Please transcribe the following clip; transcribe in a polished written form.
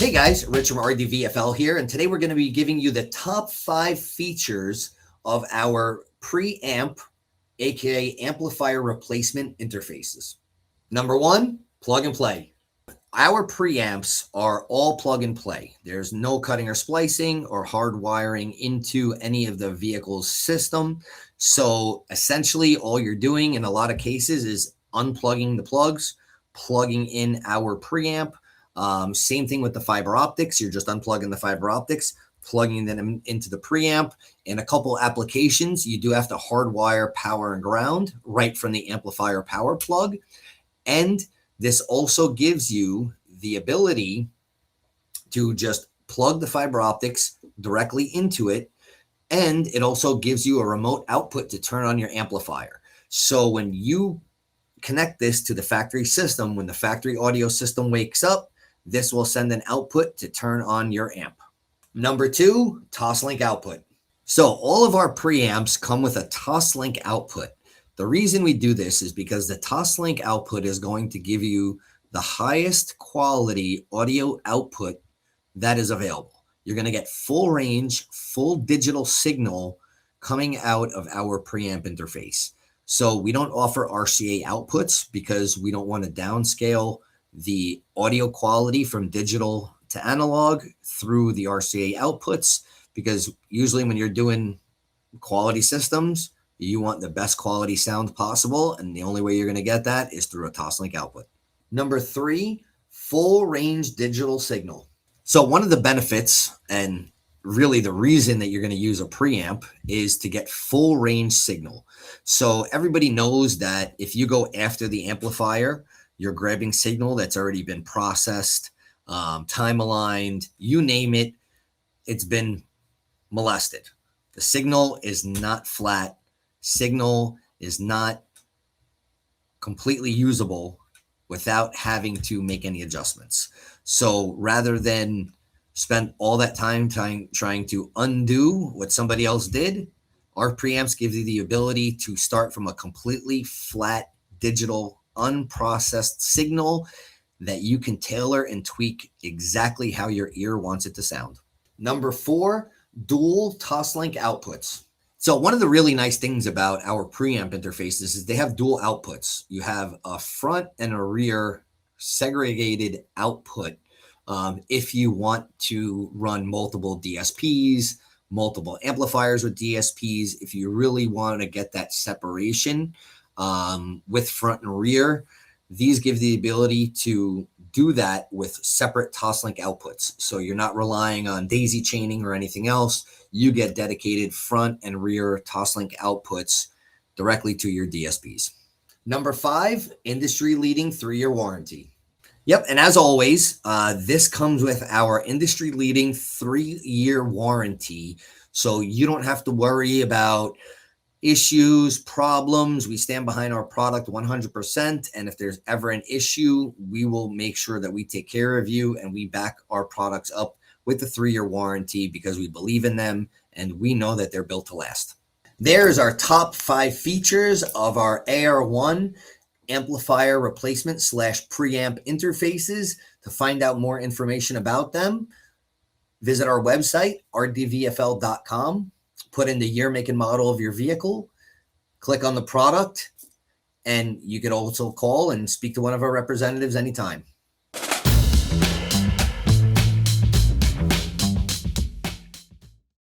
Hey guys, Rich from Rdvfl here, and today we're going to be giving you the top 5 features of our preamp, aka amplifier replacement interfaces. Number 1, plug and play. Our preamps are all plug and play. There's no cutting or splicing or hard wiring into any of the vehicle's system. So essentially all you're doing in a lot of cases is unplugging the plugs, plugging in our preamp. Same thing with the fiber optics. You're just unplugging the fiber optics, plugging them into the preamp. In a couple applications, you do have to hardwire power and ground right from the amplifier power plug. And this also gives you the ability to just plug the fiber optics directly into it. And it also gives you a remote output to turn on your amplifier. So when you connect this to the factory system, when the factory audio system wakes up, this will send an output to turn on your amp. Number 2, TOSLINK output. So all of our preamps come with a TOSLINK output. The reason we do this is because the TOSLINK output is going to give you the highest quality audio output that is available. You're going to get full range, full digital signal coming out of our preamp interface. So we don't offer RCA outputs because we don't want to downscale the audio quality from digital to analog through the RCA outputs, because usually when you're doing quality systems, you want the best quality sound possible, and the only way you're going to get that is through a TOSLINK output. Number 3, full range digital signal. So one of the benefits, and really the reason that you're going to use a preamp, is to get full range signal. So everybody knows that if you go after the amplifier, you're grabbing signal that's already been processed, time aligned, you name it, it's been molested. The signal is not flat. Signal is not completely usable without having to make any adjustments. So rather than spend all that time trying to undo what somebody else did, our preamps give you the ability to start from a completely flat digital unprocessed signal that you can tailor and tweak exactly how your ear wants it to sound. Number 4, dual TOSLINK outputs. So one of the really nice things about our preamp interfaces is they have dual outputs. You have a front and a rear segregated output if you want to run multiple DSPs, multiple amplifiers with DSPs. If you really want to get that separation with front and rear, these give the ability to do that with separate TOSLINK outputs. So you're not relying on daisy chaining or anything else. You get dedicated front and rear TOSLINK outputs directly to your DSPs. Number 5, industry-leading 3-year warranty. Yep, and as always, this comes with our industry-leading 3-year warranty. So you don't have to worry about issues, problems. We stand behind our product 100%. And if there's ever an issue, we will make sure that we take care of you, and we back our products up with the 3-year warranty because we believe in them and we know that they're built to last. There's our top 5 features of our AR1 amplifier replacement / preamp interfaces. To find out more information about them, visit our website, rdvfl.com. Put in the year, make, and model of your vehicle, click on the product, and you could also call and speak to one of our representatives anytime.